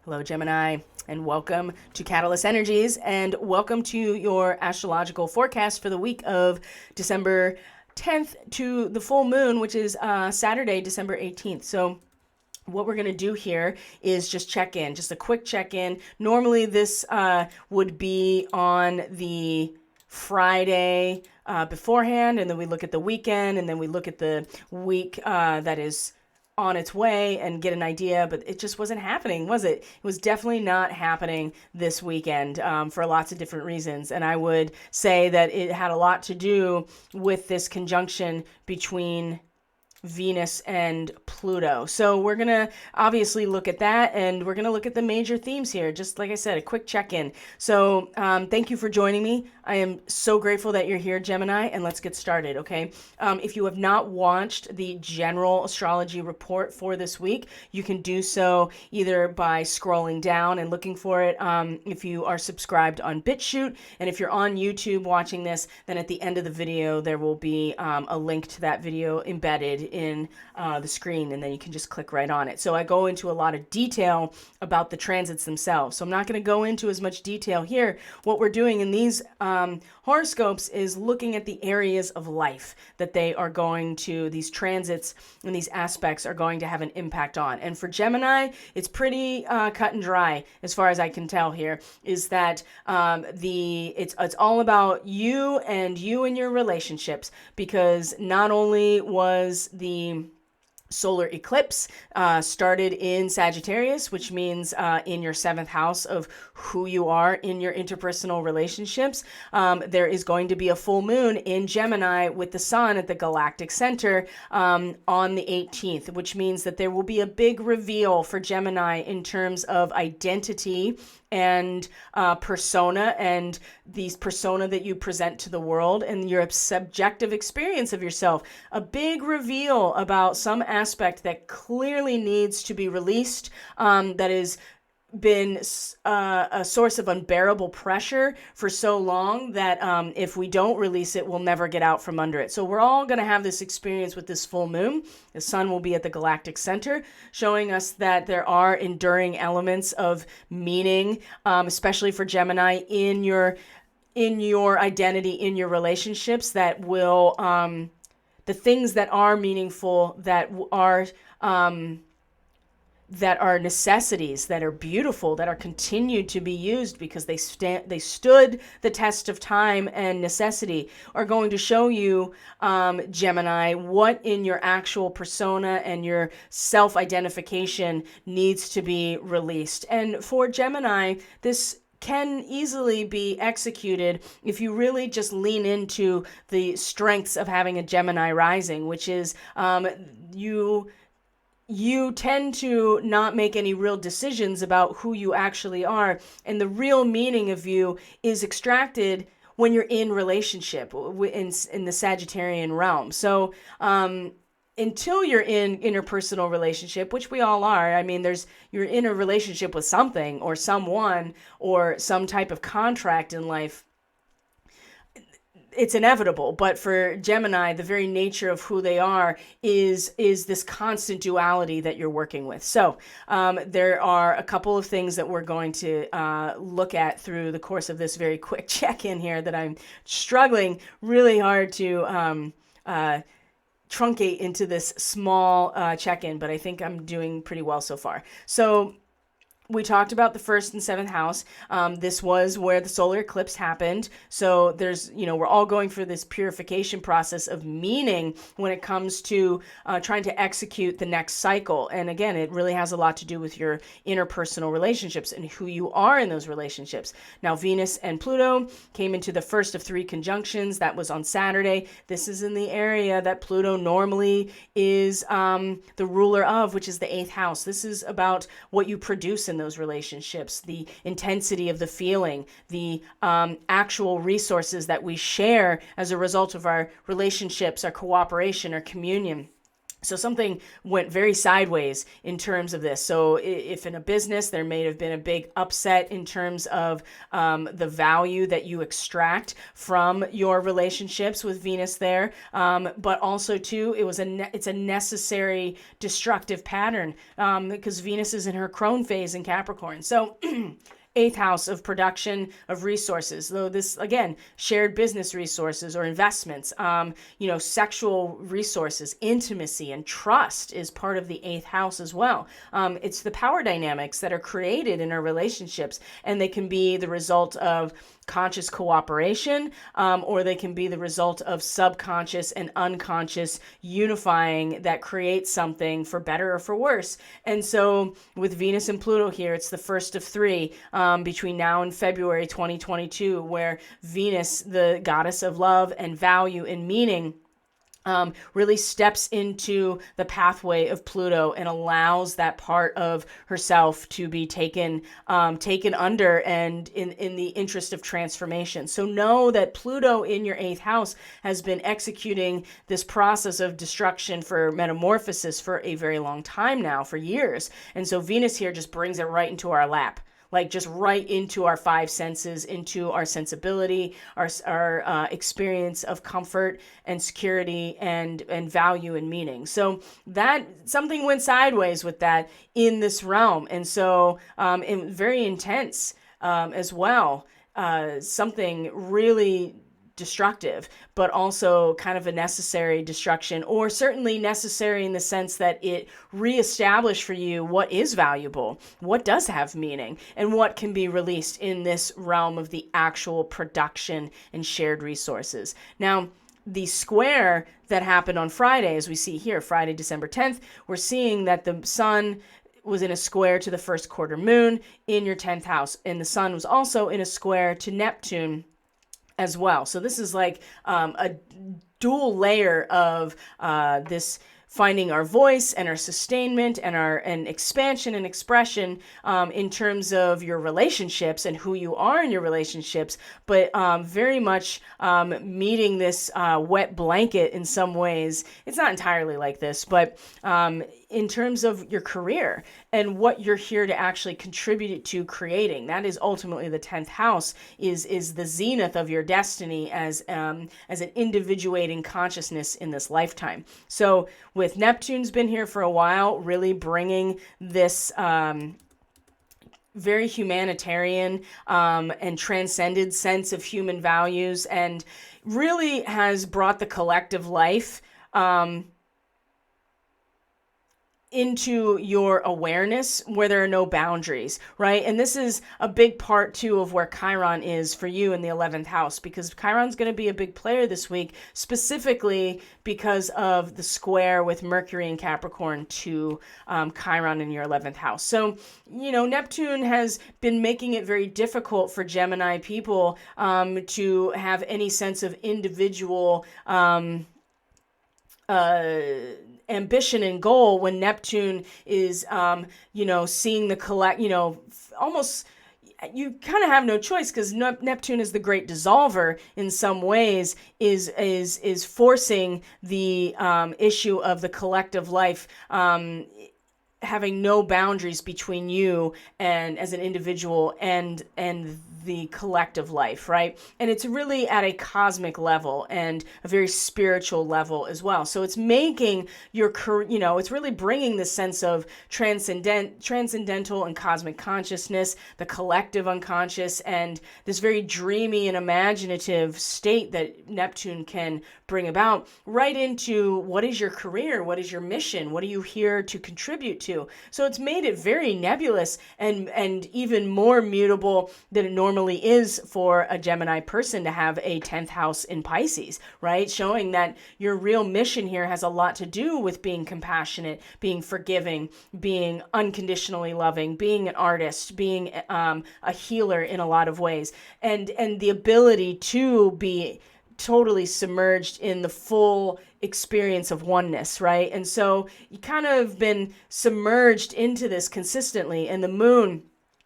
Hello, Gemini, and welcome to Catalyst Energies, and welcome to your astrological forecast for the week of December 10th to the full moon, which is Saturday, December 18th. So what we're going to do here is just check in, just a quick check in. Normally this would be on the Friday beforehand, and then we look at the weekend, and then we look at the week that is on its way and get an idea, but it just wasn't happening, was it? It was definitely not happening this weekend for lots of different reasons. And I would say that it had a lot to do with this conjunction between Venus and Pluto. So we're going to obviously look at that, and we're going to look at the major themes here. Just like I said, a quick check-in. So thank you for joining me. I am so grateful that you're here, Gemini, and let's get started, okay? If you have not watched the general astrology report for this week, you can do so either by scrolling down and looking for it if you are subscribed on BitChute, and if you're on YouTube watching this, then at the end of the video, there will be a link to that video embedded in the screen, and then you can just click right on it. So I go into a lot of detail about the transits themselves. So I'm not going to go into as much detail here. What we're doing in these horoscopes is looking at the areas of life that they are going to, these transits and these aspects are going to have an impact on. And for Gemini, it's pretty cut and dry as far as I can tell here, is that it's all about you and your relationships, because not only was the solar eclipse started in Sagittarius, which means in your seventh house of who you are in your interpersonal relationships. There is going to be a full moon in Gemini with the sun at the galactic center on the 18th, which means that there will be a big reveal for Gemini in terms of identity and persona, and these persona that you present to the world and your subjective experience of yourself. A big reveal about some aspect that clearly needs to be released, that has been a source of unbearable pressure for so long that if we don't release it, we'll never get out from under it. So we're all going to have this experience with this full moon. The sun will be at the galactic center, showing us that there are enduring elements of meaning, especially for Gemini in your identity, in your relationships, that will the things that are meaningful, that are necessities, that are beautiful, that are continued to be used because they stood the test of time and necessity, are going to show you, Gemini, what in your actual persona and your self-identification needs to be released. And for Gemini, this can easily be executed if you really just lean into the strengths of having a Gemini rising, which is you tend to not make any real decisions about who you actually are. And the real meaning of you is extracted when you're in relationship in the Sagittarian realm. So until you're in interpersonal relationship, which we all are, I mean, you're in a relationship with something or someone or some type of contract in life, it's inevitable. But for Gemini, the very nature of who they are is this constant duality that you're working with. So there are a couple of things that we're going to look at through the course of this very quick check-in here that I'm struggling really hard to truncate into this small check-in, but I think I'm doing pretty well so far. So we talked about the first and seventh house. This was where the solar eclipse happened. So we're all going through this purification process of meaning when it comes to trying to execute the next cycle. And again, it really has a lot to do with your interpersonal relationships and who you are in those relationships. Now, Venus and Pluto came into the first of three conjunctions. That was on Saturday. This is in the area that Pluto normally is the ruler of, which is the eighth house. This is about what you produce in those relationships, the intensity of the feeling, the actual resources that we share as a result of our relationships, our cooperation, our communion. So something went very sideways in terms of this. So if in a business, there may have been a big upset in terms of the value that you extract from your relationships with Venus there. But also too, it's a necessary destructive pattern because Venus is in her crone phase in Capricorn. So eighth house of production of resources, though this again, shared business resources or investments, sexual resources, intimacy and trust is part of the eighth house as well. It's the power dynamics that are created in our relationships, and they can be the result of conscious cooperation, or they can be the result of subconscious and unconscious unifying that creates something for better or for worse. And so with Venus and Pluto here, it's the first of three between now and February 2022, where Venus, the goddess of love and value and meaning, really steps into the pathway of Pluto and allows that part of herself to be taken under and in the interest of transformation. So know that Pluto in your eighth house has been executing this process of destruction for metamorphosis for a very long time now, for years. And so Venus here just brings it right into our lap. Like just right into our five senses, into our sensibility, our experience of comfort and security and value and meaning. So that something went sideways with that in this realm. And so very intense as well. Something really destructive, but also kind of a necessary destruction, or certainly necessary in the sense that it reestablished for you what is valuable, what does have meaning, and what can be released in this realm of the actual production and shared resources. Now, the square that happened on Friday, as we see here, Friday, December 10th, we're seeing that the sun was in a square to the first quarter moon in your 10th house, and the sun was also in a square to Neptune as well. So this is like a dual layer of this finding our voice and our sustainment and expansion and expression in terms of your relationships and who you are in your relationships, but very much meeting this wet blanket in some ways. It's not entirely like this, but in terms of your career and what you're here to actually contribute to creating. That is ultimately the 10th house is the zenith of your destiny as an individuating consciousness in this lifetime. So with Neptune's been here for a while, really bringing this very humanitarian and transcended sense of human values, and really has brought the collective life into your awareness where there are no boundaries, right? And this is a big part too of where Chiron is for you in the 11th house, because Chiron's going to be a big player this week, specifically because of the square with Mercury and Capricorn to Chiron in your 11th house. So, Neptune has been making it very difficult for Gemini people to have any sense of individual ambition and goal when Neptune is, seeing the almost, you kind of have no choice because Neptune is the great dissolver in some ways, is forcing the issue of the collective life, having no boundaries between you and as an individual and the collective life, right? And it's really at a cosmic level and a very spiritual level as well. So it's making your, it's really bringing this sense of transcendental and cosmic consciousness, the collective unconscious, and this very dreamy and imaginative state that Neptune can bring about right into what is your career, what is your mission, what are you here to contribute to. So it's made it very nebulous and even more mutable than it normally is for a Gemini person to have a 10th house in Pisces, right? Showing that your real mission here has a lot to do with being compassionate, being forgiving, being unconditionally loving, being an artist, being a healer in a lot of ways, and the ability to be totally submerged in the full experience of oneness, right? And so you kind of been submerged into this consistently, and the moon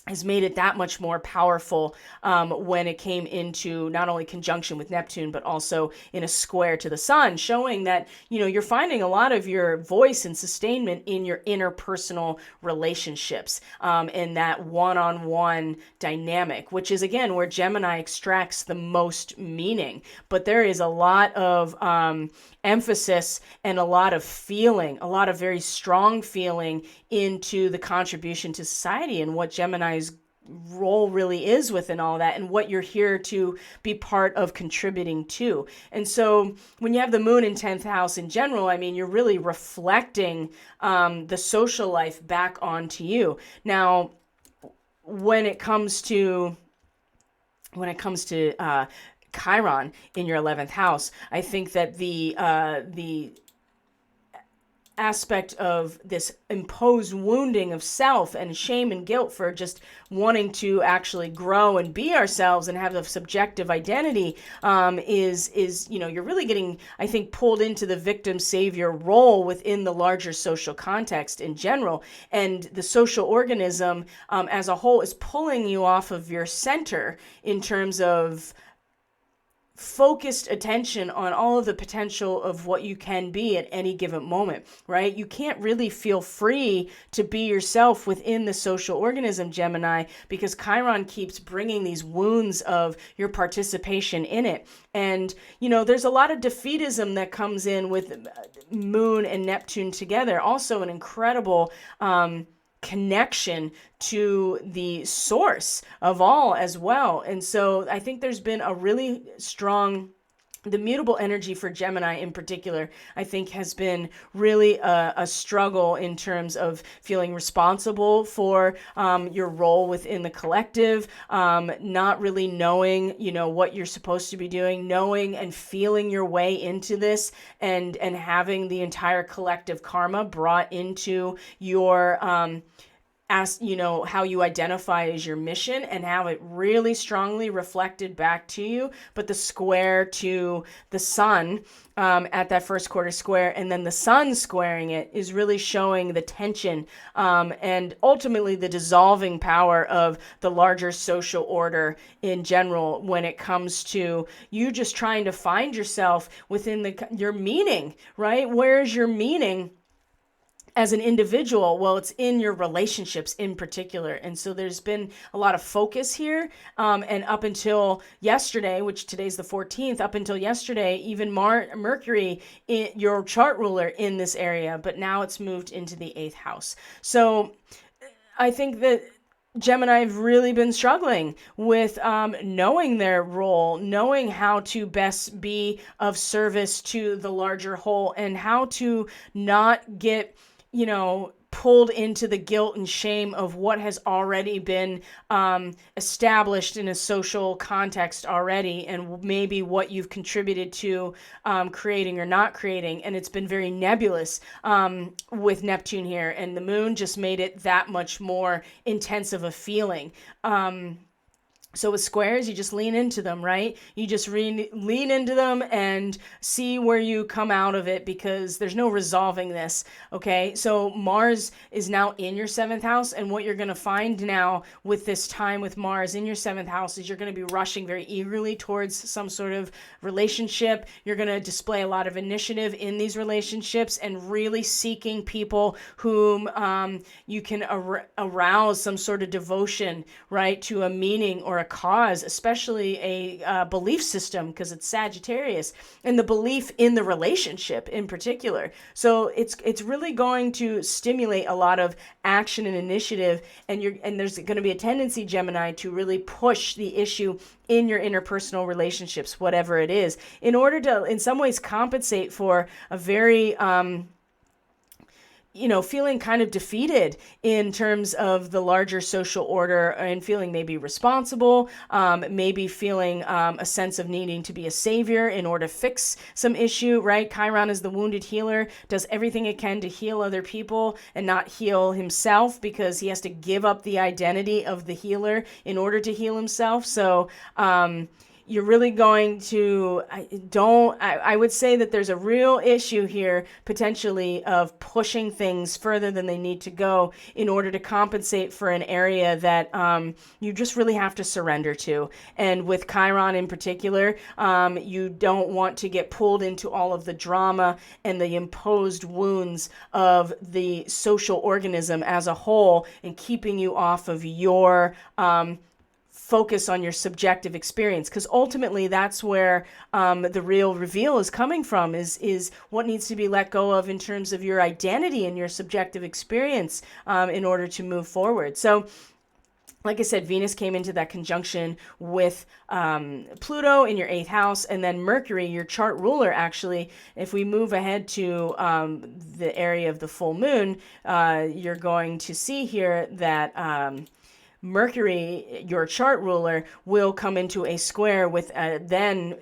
has made it that much more powerful when it came into not only conjunction with Neptune, but also in a square to the sun, showing that, you're finding a lot of your voice and sustainment in your interpersonal relationships, in that one-on-one dynamic, which is, again, where Gemini extracts the most meaning. But there is a lot of emphasis and a lot of feeling, a lot of very strong feeling into the contribution to society and what Gemini's role really is within all that, and what you're here to be part of contributing to. And so when you have the moon in 10th house in general, I mean, you're really reflecting the social life back onto you. Now, when it comes to Chiron in your 11th house, I think that the aspect of this imposed wounding of self and shame and guilt for just wanting to actually grow and be ourselves and have a subjective identity is you're really getting, I think, pulled into the victim savior role within the larger social context in general. And the social organism as a whole is pulling you off of your center in terms of focused attention on all of the potential of what you can be at any given moment, right? You can't really feel free to be yourself within the social organism, Gemini, because Chiron keeps bringing these wounds of your participation in it. And, there's a lot of defeatism that comes in with Moon and Neptune together. Also an incredible connection to the source of all as well. And so I think there's been a really strong, the mutable energy for Gemini in particular, I think has been really a struggle in terms of feeling responsible for your role within the collective, not really knowing, what you're supposed to be doing, knowing and feeling your way into this, and having the entire collective karma brought into your how you identify as your mission, and have it really strongly reflected back to you. But the square to the sun at that first quarter square, and then the sun squaring it, is really showing the tension and ultimately the dissolving power of the larger social order in general when it comes to you just trying to find yourself within your meaning, right? Where's your meaning as an individual? Well, it's in your relationships in particular. And so there's been a lot of focus here. And up until yesterday, which today's the 14th, up until yesterday, even Mercury, your chart ruler, in this area, but now it's moved into the 8th house. So I think that Gemini have really been struggling with knowing their role, knowing how to best be of service to the larger whole, and how to not get pulled into the guilt and shame of what has already been established in a social context already, and maybe what you've contributed to creating or not creating. And it's been very nebulous with Neptune here, and the moon just made it that much more intense of a feeling. So with squares, you just lean into them, right? You just lean into them and see where you come out of it, because there's no resolving this, okay? So Mars is now in your 7th house, and what you're going to find now with this time with Mars in your 7th house is you're going to be rushing very eagerly towards some sort of relationship. You're going to display a lot of initiative in these relationships, and really seeking people whom you can arouse some sort of devotion, right, to a meaning or a cause, especially a belief system, because it's Sagittarius, and the belief in the relationship in particular. So it's really going to stimulate a lot of action and initiative, and there's going to be a tendency, Gemini, to really push the issue in your interpersonal relationships, whatever it is, in order to in some ways compensate for a very feeling kind of defeated in terms of the larger social order, and feeling maybe responsible, maybe feeling a sense of needing to be a savior in order to fix some issue, right? Chiron is the wounded healer, does everything it can to heal other people and not heal himself, because he has to give up the identity of the healer in order to heal himself. So, you're really going to, I would say that there's a real issue here potentially of pushing things further than they need to go in order to compensate for an area that you just really have to surrender to. And with Chiron in particular, you don't want to get pulled into all of the drama and the imposed wounds of the social organism as a whole, and keeping you off of your focus on your subjective experience, because ultimately that's where the real reveal is coming from, is what needs to be let go of in terms of your identity and your subjective experience in order to move forward. So like I said, Venus came into that conjunction with Pluto in your 8th house, and then Mercury, your chart ruler, actually, if we move ahead to the area of the full moon, you're going to see here that Mercury, your chart ruler, will come into a square with then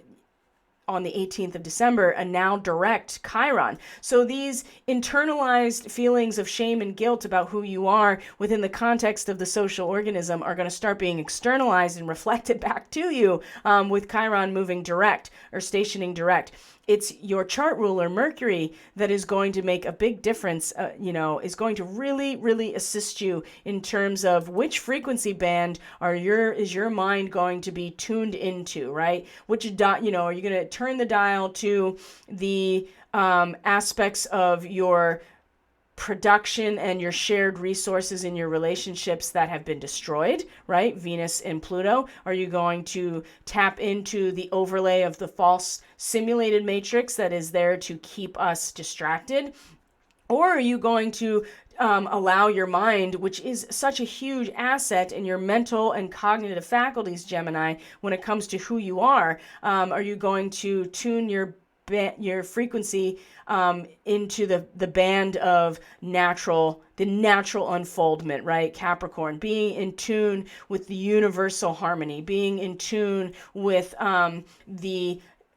on the 18th of December, a now direct Chiron. So these internalized feelings of shame and guilt about who you are within the context of the social organism are going to start being externalized and reflected back to you with Chiron moving direct or stationing direct. It's your chart ruler, Mercury, that is going to make a big difference, is going to really, really assist you in terms of which frequency band is your mind going to be tuned into, right? Are you going to turn the dial to the aspects of your production and your shared resources in your relationships that have been destroyed, right? Venus and Pluto. Are you going to tap into the overlay of the false simulated matrix that is there to keep us distracted? Or are you going to allow your mind, which is such a huge asset in your mental and cognitive faculties, Gemini, when it comes to who you are you going to tune your frequency into the band of the natural unfoldment, right? Capricorn, being in tune with the universal harmony, being in tune with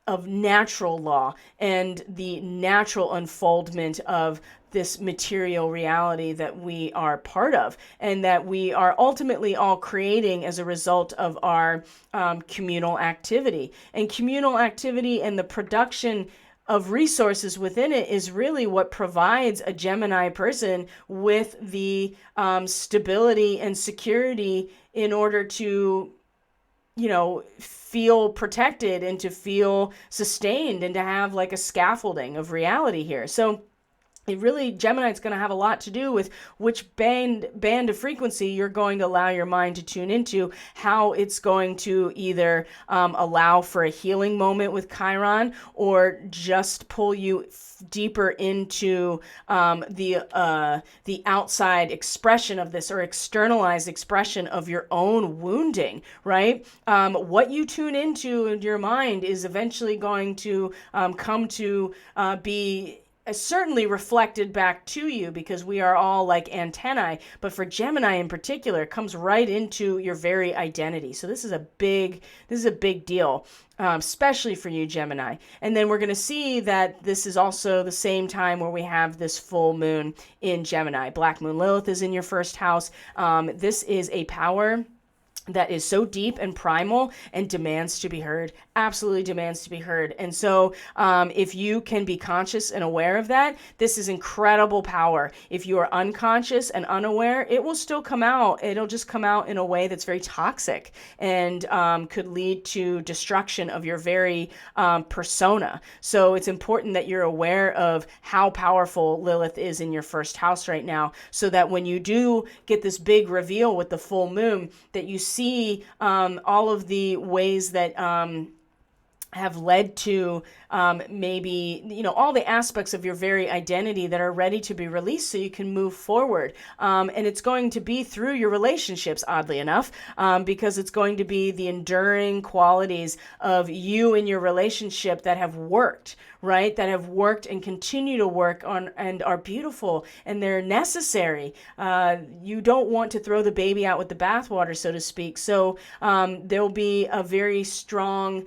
of natural law and the natural unfoldment of this material reality that we are part of, and that we are ultimately all creating as a result of our communal activity. And communal activity and the production of resources within it is really what provides a Gemini person with the stability and security in order to feel protected and to feel sustained and to have like a scaffolding of reality here. So Gemini is going to have a lot to do with which band of frequency you're going to allow your mind to tune into, how it's going to either allow for a healing moment with Chiron, or just pull you deeper into the outside expression of this, or externalized expression of your own wounding, right? What you tune into in your mind is eventually going to come to be certainly reflected back to you, because we are all like antennae. But for Gemini in particular, it comes right into your very identity. So this is a big deal, especially for you, Gemini. And then we're going to see that this is also the same time where we have this full moon in Gemini. Black Moon Lilith is in your 1st house. This is a power that is so deep and primal and demands to be heard, absolutely demands to be heard. And so if you can be conscious and aware of that, this is incredible power. If you are unconscious and unaware, it will still come out. It'll just come out in a way that's very toxic and could lead to destruction of your very persona. So it's important that you're aware of how powerful Lilith is in your 1st house right now, so that when you do get this big reveal with the full moon, that you see all of the ways that have led to maybe, all the aspects of your very identity that are ready to be released so you can move forward. And it's going to be through your relationships, oddly enough, because it's going to be the enduring qualities of you and your relationship that have worked, right? That have worked and continue to work on and are beautiful, and they're necessary. You don't want to throw the baby out with the bathwater, so to speak. So there'll be a very strong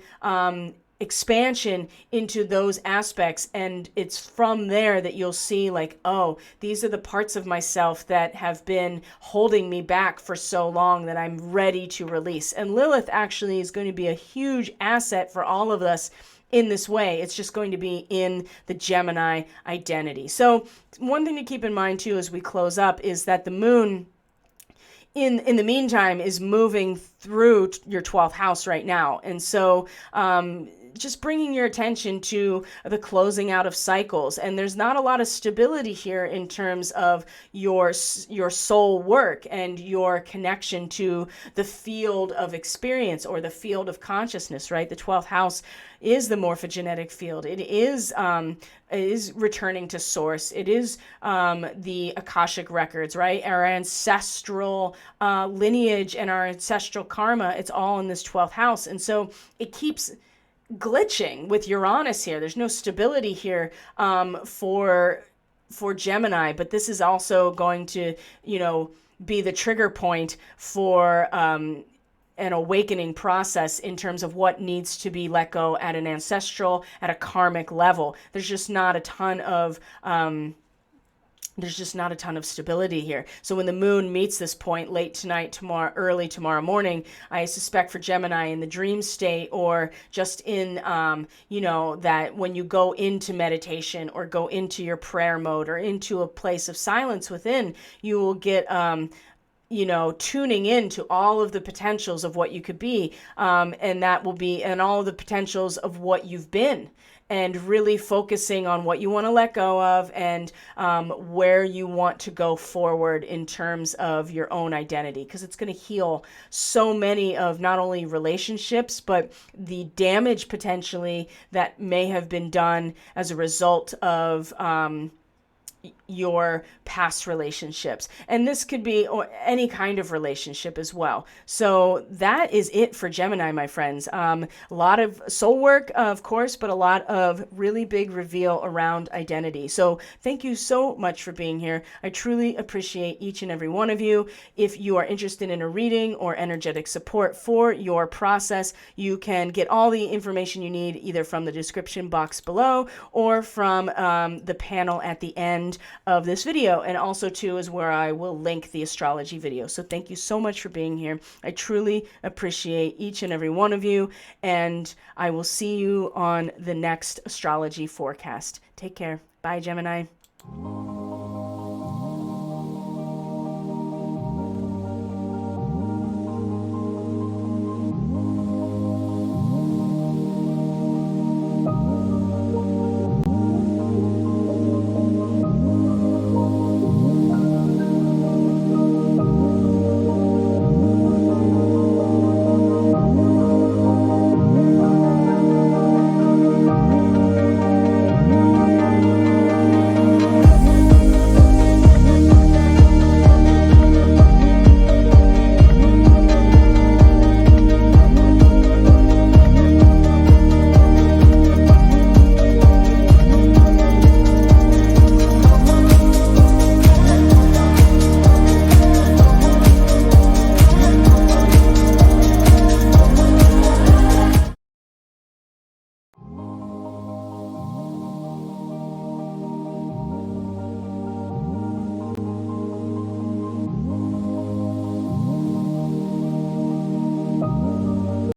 expansion into those aspects, and it's from there that you'll see like, oh, these are the parts of myself that have been holding me back for so long that I'm ready to release. And Lilith actually is going to be a huge asset for all of us in this way. It's just going to be in the Gemini identity. So one thing to keep in mind too as we close up is that the moon in the meantime is moving through your 12th house right now. And so just bringing your attention to the closing out of cycles. And there's not a lot of stability here in terms of your soul work and your connection to the field of experience or the field of consciousness, right? The 12th house is the morphogenetic field. It is returning to source. It is the Akashic records, right? Our ancestral lineage and our ancestral karma, it's all in this 12th house. And so it keeps glitching with Uranus here. There's no stability here for Gemini, but this is also going to, be the trigger point for an awakening process in terms of what needs to be let go at an ancestral, at a karmic level. There's just not a ton of stability here. So when the moon meets this point late tonight, early tomorrow morning, I suspect for Gemini in the dream state, or just in, that when you go into meditation or go into your prayer mode or into a place of silence within, you will get, tuning in to all of the potentials of what you could be. And that will be, and all of the potentials of what you've been, and really focusing on what you want to let go of and where you want to go forward in terms of your own identity, because it's going to heal so many of not only relationships, but the damage potentially that may have been done as a result of your past relationships. And this could be any kind of relationship as well. So that is it for Gemini, my friends. A lot of soul work, of course, but a lot of really big reveal around identity. So thank you so much for being here. I truly appreciate each and every one of you. If you are interested in a reading or energetic support for your process, you can get all the information you need either from the description box below or from the panel at the end of this video. And also too is where I will link the astrology video. So thank you so much for being here. I truly appreciate each and every one of you, and I will see you on the next astrology forecast. Take care. Bye, Gemini.